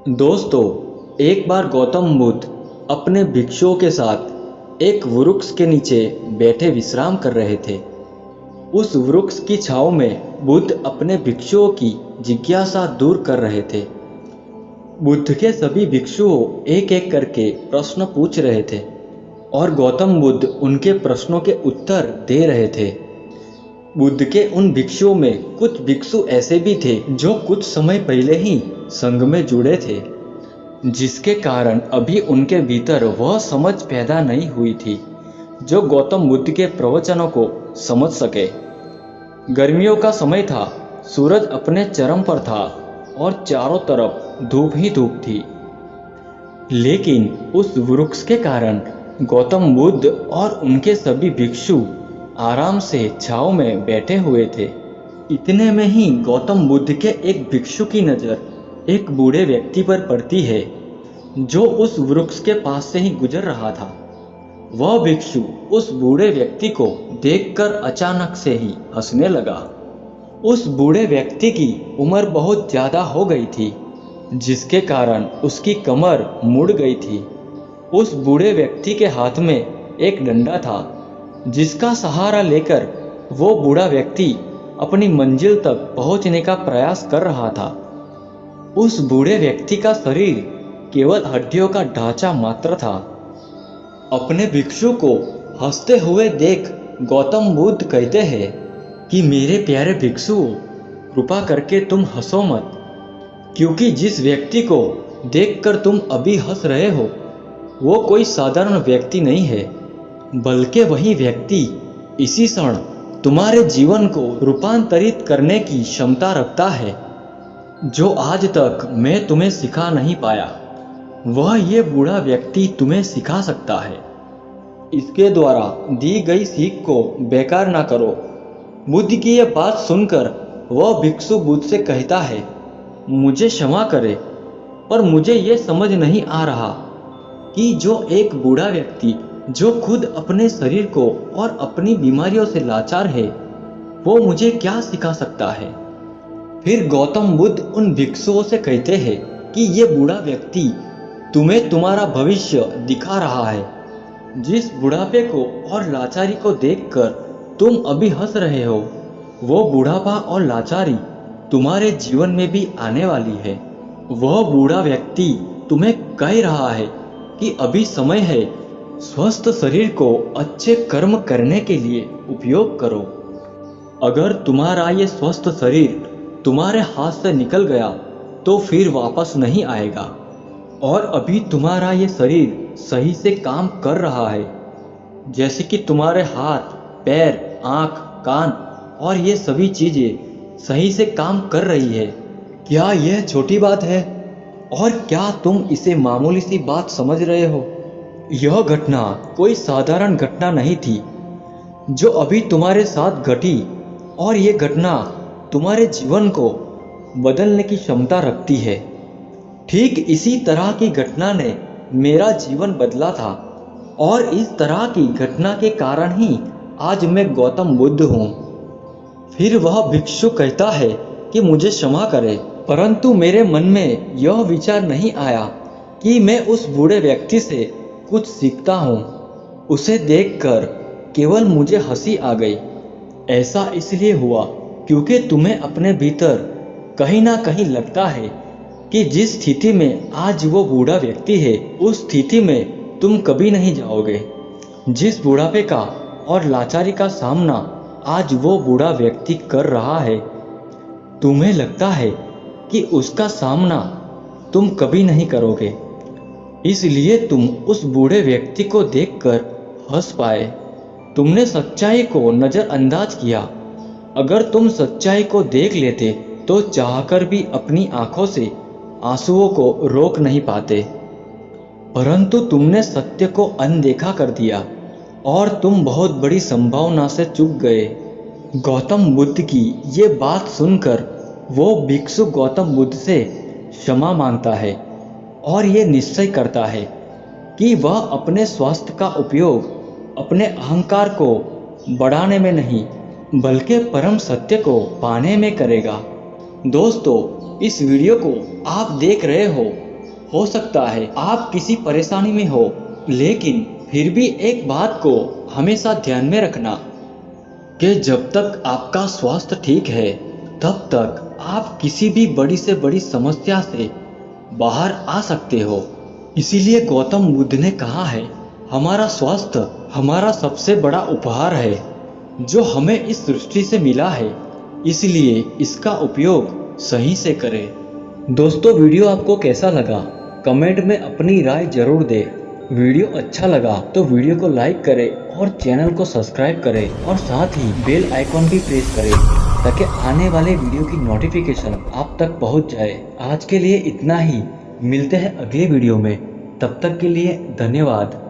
दोस्तों, एक बार गौतम बुद्ध अपने भिक्षुओं के साथ एक वृक्ष के नीचे बैठे विश्राम कर रहे थे। उस वृक्ष की छांव में बुद्ध अपने भिक्षुओं की जिज्ञासा दूर कर रहे थे। बुद्ध के सभी भिक्षुओं एक एक करके प्रश्न पूछ रहे थे और गौतम बुद्ध उनके प्रश्नों के उत्तर दे रहे थे। बुद्ध के उन भिक्षुओं में कुछ भिक्षु ऐसे भी थे जो कुछ समय पहले ही संघ में जुड़े थे, जिसके कारण अभी उनके भीतर वह समझ पैदा नहीं हुई थी जो गौतम बुद्ध के प्रवचनों को समझ सके। गर्मियों का समय था, सूरज अपने चरम पर था और चारों तरफ धूप ही धूप थी। लेकिन उस वृक्ष के कारण गौतम बुद्ध और उनके सभी भिक्षु आराम से छांव में बैठे हुए थे। इतने में ही गौतम बुद्ध के एक भिक्षु की नज़र एक बूढ़े व्यक्ति पर पड़ती है जो उस वृक्ष के पास से ही गुजर रहा था। वह भिक्षु उस बूढ़े व्यक्ति को देखकर अचानक से ही हंसने लगा। उस बूढ़े व्यक्ति की उम्र बहुत ज़्यादा हो गई थी, जिसके कारण उसकी कमर मुड़ गई थी। उस बूढ़े व्यक्ति के हाथ में एक डंडा था, जिसका सहारा लेकर वो बूढ़ा व्यक्ति अपनी मंजिल तक पहुंचने का प्रयास कर रहा था। उस बूढ़े व्यक्ति का शरीर केवल हड्डियों का ढांचा मात्र था। अपने भिक्षु को हंसते हुए देख गौतम बुद्ध कहते हैं कि मेरे प्यारे भिक्षुओं, कृपा करके तुम हंसो मत, क्योंकि जिस व्यक्ति को देखकर तुम अभी हंस रहे हो वो कोई साधारण व्यक्ति नहीं है, बल्कि वही व्यक्ति इसी क्षण तुम्हारे जीवन को रूपांतरित करने की क्षमता रखता है, जो आज तक मैं तुम्हें सिखा नहीं पाया। वह ये बूढ़ा व्यक्ति तुम्हें सिखा सकता है। इसके द्वारा दी गई सीख को बेकार ना करो। बुद्ध की यह बात सुनकर वह भिक्षु बुद्ध से कहता है, मुझे क्षमा करे, पर मुझे ये समझ नहीं आ रहा कि जो एक बूढ़ा व्यक्ति जो खुद अपने शरीर को और अपनी बीमारियों से लाचार है, वो मुझे क्या सिखा सकता है। फिर गौतम बुद्ध उन भिक्षुओं से कहते हैं कि ये बूढ़ा व्यक्ति तुम्हें तुम्हारा भविष्य दिखा रहा है। जिस बुढ़ापे को और लाचारी को देखकर तुम अभी हंस रहे हो, वो बुढ़ापा और लाचारी तुम्हारे जीवन में भी आने वाली है। वह बूढ़ा व्यक्ति तुम्हें कह रहा है कि अभी समय है, स्वस्थ शरीर को अच्छे कर्म करने के लिए उपयोग करो। अगर तुम्हारा ये स्वस्थ शरीर तुम्हारे हाथ से निकल गया तो फिर वापस नहीं आएगा, और अभी तुम्हारा ये शरीर सही से काम कर रहा है, जैसे कि तुम्हारे हाथ, पैर, आँख, कान और ये सभी चीज़ें सही से काम कर रही है। क्या यह छोटी बात है? और क्या तुम इसे मामूली सी बात समझ रहे हो? यह घटना कोई साधारण घटना नहीं थी जो अभी तुम्हारे साथ घटी, और ये घटना तुम्हारे जीवन को बदलने की क्षमता रखती है। ठीक इसी तरह की घटना ने मेरा जीवन बदला था, और इस तरह की घटना के कारण ही आज मैं गौतम बुद्ध हूँ। फिर वह भिक्षु कहता है कि मुझे क्षमा करे, परंतु मेरे मन में यह विचार नहीं आया कि मैं उस बूढ़े व्यक्ति से कुछ सीखता हूँ। उसे देखकर केवल मुझे हंसी आ गई। ऐसा इसलिए हुआ क्योंकि तुम्हें अपने भीतर कहीं ना कहीं लगता है कि जिस स्थिति में आज वो बूढ़ा व्यक्ति है, उस स्थिति में तुम कभी नहीं जाओगे। जिस बुढ़ापे का और लाचारी का सामना आज वो बूढ़ा व्यक्ति कर रहा है, तुम्हें लगता है कि उसका सामना तुम कभी नहीं करोगे, इसलिए तुम उस बूढ़े व्यक्ति को देखकर हंस पाए। तुमने सच्चाई को नज़रअंदाज किया। अगर तुम सच्चाई को देख लेते तो चाहकर भी अपनी आंखों से आंसुओं को रोक नहीं पाते, परंतु तुमने सत्य को अनदेखा कर दिया और तुम बहुत बड़ी संभावना से चूक गए। गौतम बुद्ध की ये बात सुनकर वो भिक्षु गौतम बुद्ध से क्षमा मांगता है और ये निश्चय करता है कि वह अपने स्वास्थ्य का उपयोग अपने अहंकार को बढ़ाने में नहीं, बल्कि परम सत्य को पाने में करेगा। दोस्तों, इस वीडियो को आप देख रहे हो हो सकता है आप किसी परेशानी में हो, लेकिन फिर भी एक बात को हमेशा ध्यान में रखना कि जब तक आपका स्वास्थ्य ठीक है तब तक आप किसी भी बड़ी से बड़ी समस्या से बाहर आ सकते हो। इसीलिए गौतम बुद्ध ने कहा है, हमारा स्वास्थ्य हमारा सबसे बड़ा उपहार है जो हमें इस सृष्टि से मिला है, इसलिए इसका उपयोग सही से करें। दोस्तों, वीडियो आपको कैसा लगा कमेंट में अपनी राय जरूर दें। वीडियो अच्छा लगा तो वीडियो को लाइक करें और चैनल को सब्सक्राइब करें और साथ ही बेल आइकॉन भी प्रेस करें ताकि आने वाले वीडियो की नोटिफिकेशन आप तक पहुंच जाए। आज के लिए इतना ही, मिलते हैं अगले वीडियो में, तब तक के लिए धन्यवाद।